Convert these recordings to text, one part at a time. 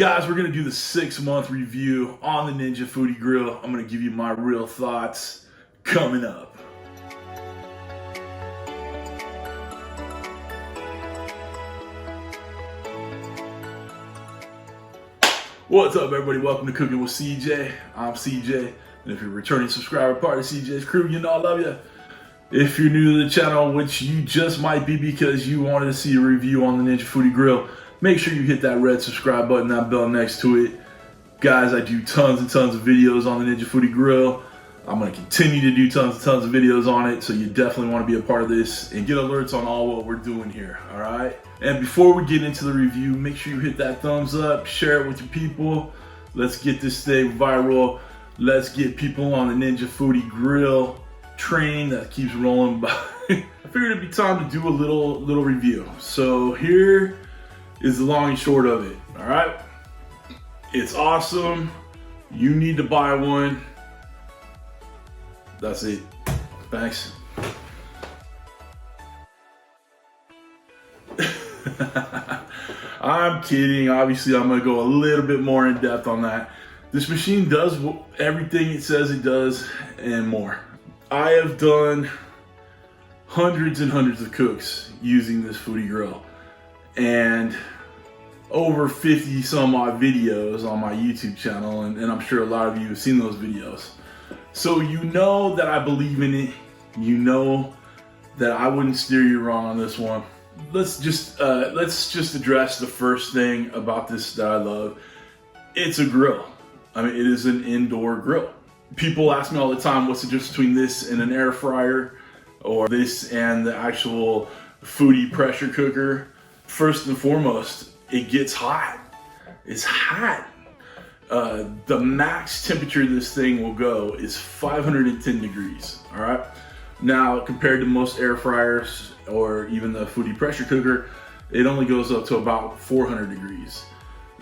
Guys, we're gonna do the 6-month review on the Ninja Foodi Grill. I'm gonna give you my real thoughts coming up. What's up, everybody? Welcome to Cooking with CJ. I'm CJ, and if you're a returning subscriber, part of CJ's crew, you know I love you. If you're new to the channel, which you just might be because you wanted to see a review on the Ninja Foodi Grill, make sure you hit that red subscribe button, that bell next to it. Guys, I do tons and tons of videos on the Ninja Foodi Grill. I'm going to continue to do tons and tons of videos on it, so you definitely want to be a part of this and get alerts on all what we're doing here, all right? And before we get into the review, make sure you hit that thumbs up, share it with your people. Let's get this thing viral. Let's get people on the Ninja Foodi Grill train that keeps rolling by. I figured it'd be time to do a little review. So here is the long and short of it, all right? It's awesome. You need to buy one. That's it. Thanks. I'm kidding. Obviously, I'm gonna go a little bit more in depth on that. This machine does everything it says it does and more. I have done hundreds and hundreds of cooks using this Foodi Grill, and over 50 some odd videos on my YouTube channel, and I'm sure a lot of you have seen those videos. So you know that I believe in it. You know that I wouldn't steer you wrong on this one. Let's just address the first thing about this that I love. It's a grill. I mean, it is an indoor grill. People ask me all the time, what's the difference between this and an air fryer, or this and the actual Foodi pressure cooker? First and foremost, it gets hot. It's hot. The max temperature this thing will go is 510 degrees, all right? Now, compared to most air fryers or even the Foodi pressure cooker, it only goes up to about 400 degrees.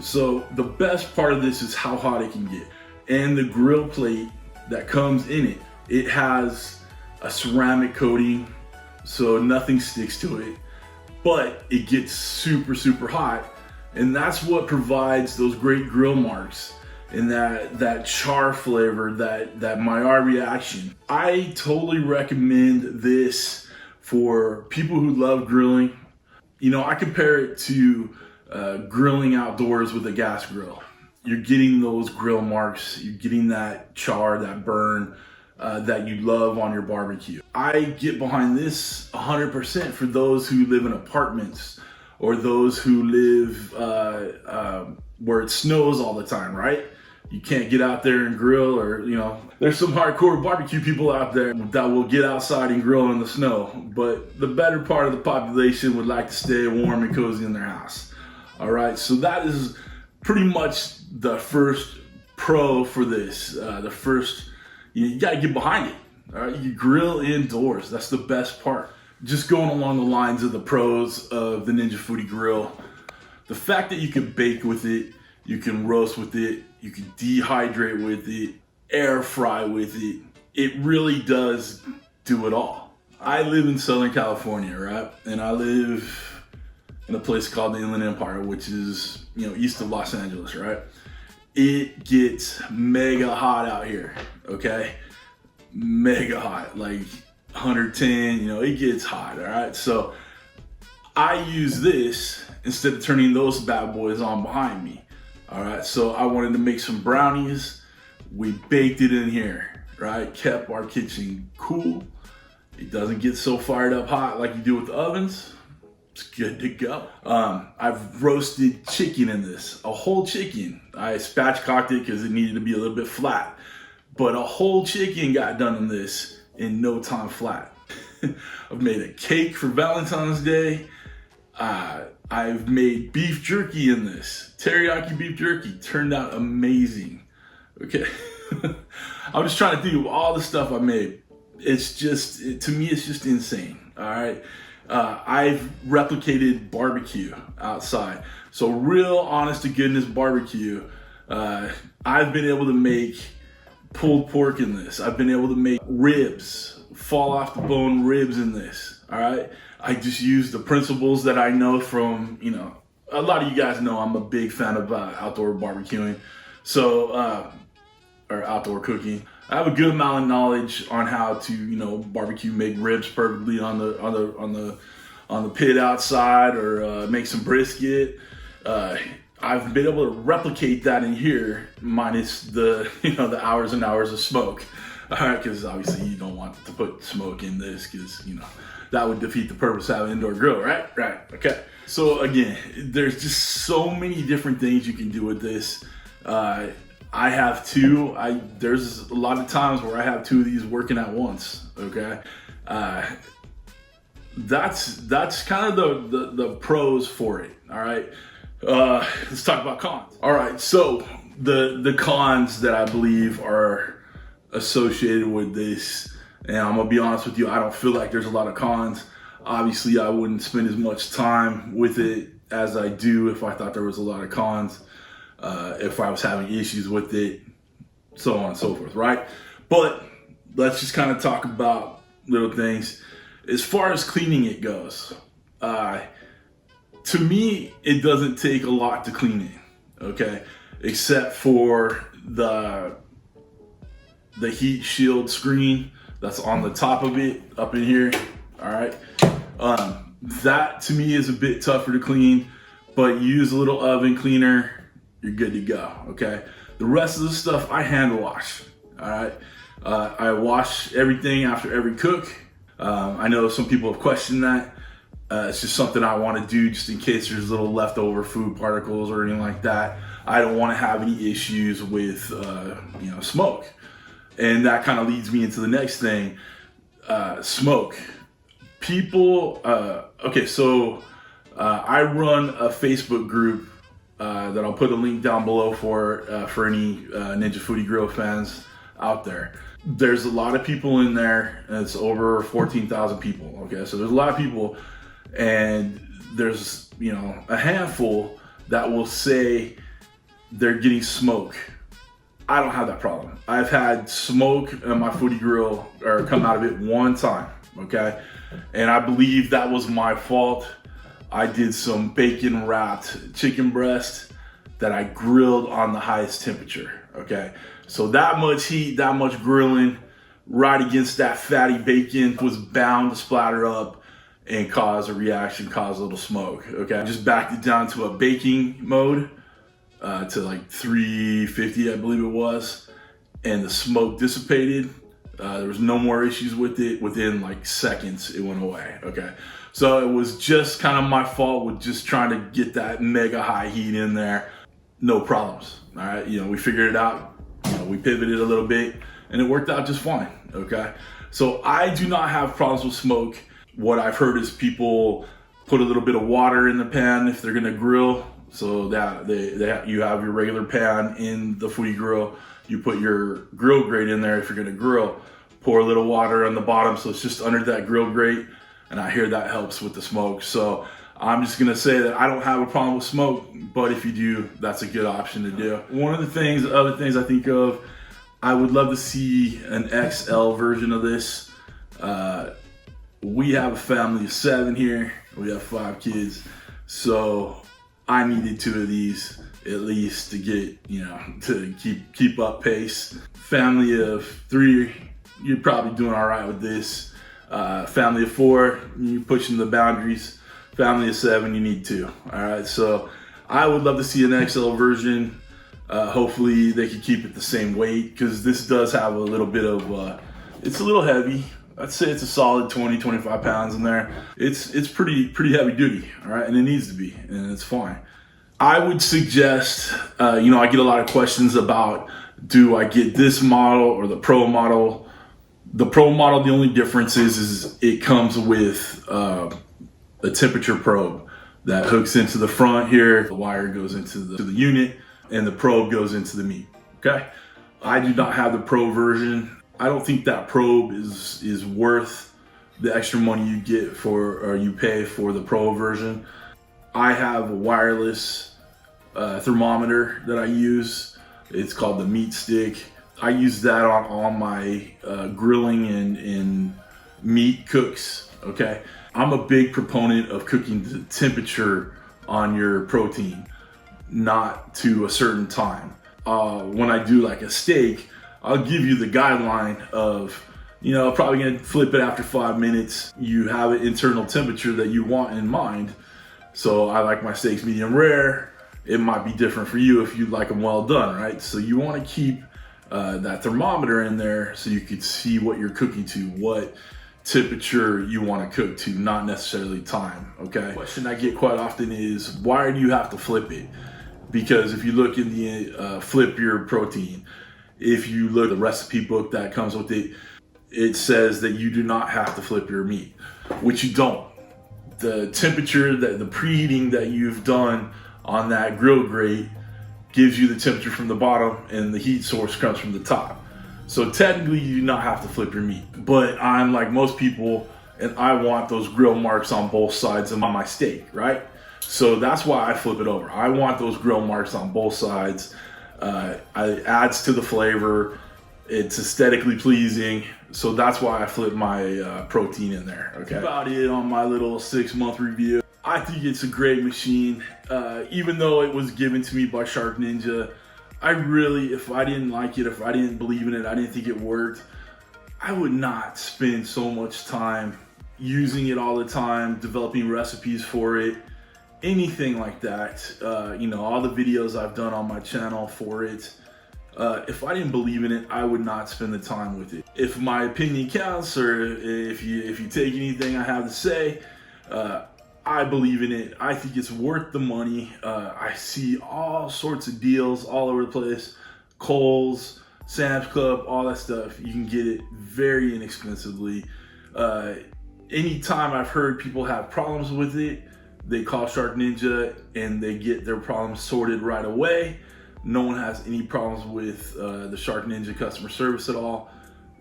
So the best part of this is how hot it can get. And the grill plate that comes in it, it has a ceramic coating, so nothing sticks to it, but it gets super, super hot. And that's what provides those great grill marks and that char flavor, that Maillard reaction. I totally recommend this for people who love grilling. You know, I compare it to grilling outdoors with a gas grill. You're getting those grill marks, you're getting that char, that burn that you love on your barbecue. I get behind this 100% for those who live in apartments or those who live where it snows all the time, right? You can't get out there and grill, or, you know, there's some hardcore barbecue people out there that will get outside and grill in the snow, but the better part of the population would like to stay warm and cozy in their house. All right, so that is pretty much the first pro for this. The first, you gotta get behind it. All right, you grill indoors. That's the best part. Just going along the lines of the pros of the Ninja Foodi Grill, the fact that you can bake with it, you can roast with it, you can dehydrate with it, air fry with it. It really does do it all. I live in Southern California, right? And I live in a place called the Inland Empire, which is, you know, east of Los Angeles, right? It gets mega hot out here, okay? Mega hot, like 110, you know, it gets hot, all right? So I use this instead of turning those bad boys on behind me, all right? So I wanted to make some brownies. We baked it in here, right? Kept our kitchen cool. It doesn't get so fired up hot like you do with the ovens. It's good to go. I've roasted chicken in this, a whole chicken. I spatchcocked it because it needed to be a little bit flat, but a whole chicken got done in this in no time flat. I've made a cake for Valentine's Day. I've made beef jerky in this. Teriyaki beef jerky turned out amazing. Okay. I'm just trying to think of all the stuff I made. It's just, to me, it's just insane. All right. I've replicated barbecue outside. So real honest to goodness barbecue. I've been able to make pulled pork in this. I've been able to make ribs, fall off the bone ribs in this. All right. I just use the principles that I know from, you know, a lot of you guys know I'm a big fan of outdoor barbecuing, so or outdoor cooking. I have a good amount of knowledge on how to, barbecue, make ribs perfectly on the pit outside, or make some brisket. I've been able to replicate that in here, minus the the hours and hours of smoke. All right, because obviously you don't want to put smoke in this, because that would defeat the purpose of an indoor grill, right? Right. Okay. So again, there's just so many different things you can do with this. I have two. There's a lot of times where I have two of these working at once. Okay, that's kind of the pros for it. All right, let's talk about cons. All right, so the cons that I believe are associated with this, and I'm gonna be honest with you, I don't feel like there's a lot of cons. Obviously, I wouldn't spend as much time with it as I do if I thought there was a lot of cons. If I was having issues with it, so on and so forth, right? But let's just kind of talk about little things. As far as cleaning it goes, to me, it doesn't take a lot to clean it, okay? Except for the heat shield screen that's on the top of it, up in here, all right? That to me is a bit tougher to clean, but use a little oven cleaner, you're good to go, okay? The rest of the stuff I hand wash, all right? I wash everything after every cook. I know some people have questioned that. It's just something I want to do just in case there's little leftover food particles or anything like that. I don't want to have any issues with, smoke. And that kind of leads me into the next thing, smoke. People, I run a Facebook group that I'll put a link down below for any Ninja Foodi Grill fans out there. There's a lot of people in there, and it's over 14,000 people. Okay, so there's a lot of people, and there's a handful that will say they're getting smoke. I don't have that problem. I've had smoke on my Foodi Grill or come out of it one time. Okay, and I believe that was my fault. I did some bacon wrapped chicken breast that I grilled on the highest temperature, okay? So that much heat, that much grilling right against that fatty bacon was bound to splatter up and cause a reaction, cause a little smoke, okay? I just backed it down to a baking mode to like 350, I believe it was, and the smoke dissipated. There was no more issues with it. Within like seconds, it went away, okay? So it was just kind of my fault with just trying to get that mega high heat in there. No problems, all right? We figured it out. We pivoted a little bit, and it worked out just fine, okay? So I do not have problems with smoke. What I've heard is people put a little bit of water in the pan if they're gonna grill, so that you have your regular pan in the Foodi Grill. You put your grill grate in there if you're gonna grill. Pour a little water on the bottom so it's just under that grill grate, and I hear that helps with the smoke. So I'm just gonna say that I don't have a problem with smoke, but if you do, that's a good option to do. One of the other things I think of, I would love to see an XL version of this. We have a family of 7 here. We have 5 kids. So I needed 2 of these at least to get, to keep up pace. Family of 3, you're probably doing all right with this. Family of 4, you're pushing the boundaries. Family of 7, you need 2. All right, so I would love to see an XL version. Hopefully they can keep it the same weight, because this does have a little bit of, it's a little heavy. I'd say it's a solid 20, 25 pounds in there. It's pretty heavy duty, all right, and it needs to be, and it's fine. I would suggest, I get a lot of questions about, do I get this model or the Pro model? The Pro model, the only difference is it comes with a temperature probe that hooks into the front here. The wire goes into the unit, and the probe goes into the meat, okay? I do not have the Pro version. I don't think that probe is worth the extra money you get or you pay for the Pro version. I have a wireless thermometer that I use. It's called the Meat Stick. I use that on all my grilling and meat cooks, okay? I'm a big proponent of cooking the temperature on your protein, not to a certain time. When I do like a steak, I'll give you the guideline of, probably gonna flip it after 5 minutes. You have an internal temperature that you want in mind. So I like my steaks medium rare. It might be different for you if you like them well done, right? So you want to keep that thermometer in there so you could see what you're cooking to, what temperature you want to cook to, not necessarily time, okay? Question I get quite often is, why do you have to flip it? Because if you look in the flip your protein, if you look at the recipe book that comes with it, it says that you do not have to flip your meat, which you don't. The temperature, the preheating that you've done on that grill grate gives you the temperature from the bottom and the heat source comes from the top. So technically you do not have to flip your meat. But I'm like most people, and I want those grill marks on both sides of my steak, right? So that's why I flip it over. I want those grill marks on both sides. It adds to the flavor. It's aesthetically pleasing. So that's why I flip my protein in there, okay? That's about it on my little 6-month review. I think it's a great machine. Even though it was given to me by Shark Ninja, I really, if I didn't like it, if I didn't believe in it, I didn't think it worked, I would not spend so much time using it all the time, developing recipes for it, anything like that. All the videos I've done on my channel for it. If I didn't believe in it, I would not spend the time with it. If my opinion counts, or if you take anything I have to say, I believe in it. I think it's worth the money. I see all sorts of deals all over the place. Kohl's, Sam's Club, all that stuff. You can get it very inexpensively. Anytime I've heard people have problems with it, they call Shark Ninja and they get their problems sorted right away. No one has any problems with the Shark Ninja customer service at all.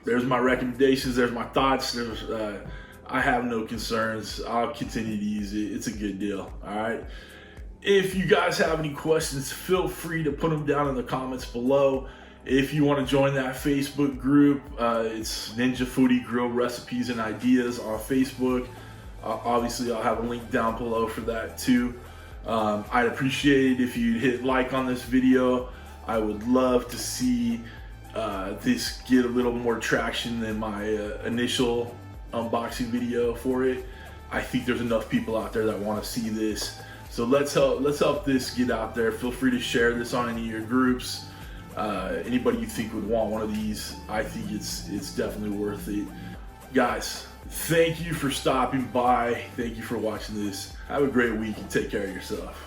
There's my recommendations, there's my thoughts. I have no concerns. I'll continue to use it. It's a good deal, all right? If you guys have any questions, feel free to put them down in the comments below. If you want to join that Facebook group, it's Ninja Foodi Grill Recipes and Ideas on Facebook. Obviously, I'll have a link down below for that too. I'd appreciate it if you hit like on this video. I would love to see this get a little more traction than my initial unboxing video for it. I think there's enough people out there that want to see this. So let's help this get out there. Feel free to share this on any of your groups. Anybody you think would want one of these, I think it's definitely worth it. Guys, thank you for stopping by. Thank you for watching this. Have a great week and take care of yourself.